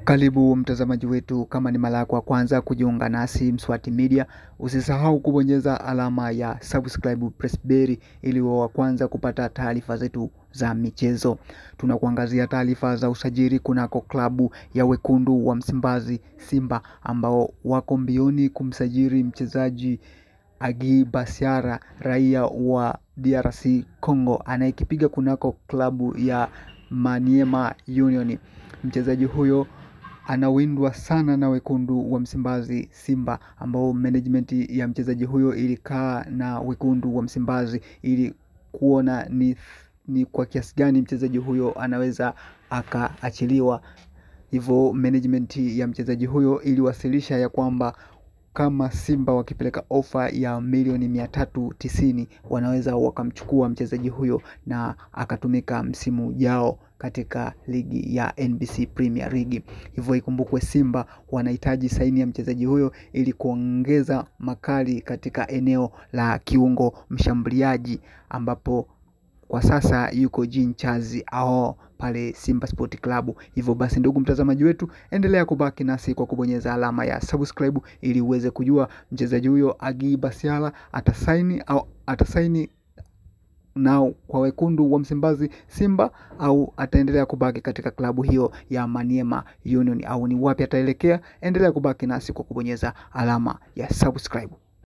Karibu mtazamaji wetu, kama ni mara yako ya kwanza kujiunga nasi Mswati Media, usisahau kubonyeza alama ya subscribe press bell ili uwe wa kwanza kupata taarifa zetu za michezo. Tunakuangazia taarifa za usajili kunako klabu ya Wekundu wa Msimbazi Simba, ambao wako mbioni kumsajili mchezaji Agi Basiara, raia wa DRC Congo, anayekipiga kunako klabu ya Maniema Union. Mchezaji huyo anawindwa sana na Wekundu wa Msimbazi Simba, ambao management ya mchezaji huyo ilikaa na Wekundu wa Msimbazi ili kuona ni kwa kiasi gani mchezaji huyo anaweza akaachiliwa. Hivyo management ya mchezaji huyo iliwasilisha ya kwamba kama Simba wakipeleka ofa ya milioni 390 wanaweza wakamchukua mchezaji huyo na akatumika msimu ujao katika ligi ya NBC Premier League. Hivyo ikumbukwe Simba wanahitaji saini ya mchezaji huyo ili kuongeza makali katika eneo la kiungo mshambuliaji, ambapo kwa sasa yuko Jean Chazi ao pale Simba Sport Club. Hivyo basi, ndugu mtazamaji wetu, endelea kubaki nasi kwa kubonyeza alama ya subscribe ili uweze kujua mchezaji huyo Agi Basiara atasaini nao kwa Wekundu wa Msimbazi Simba au ataendelea kubaki katika klabu hiyo ya Maniema Union, au ni wapi ataelekea. Endelea kubaki nasi kwa kubonyeza alama ya subscribe.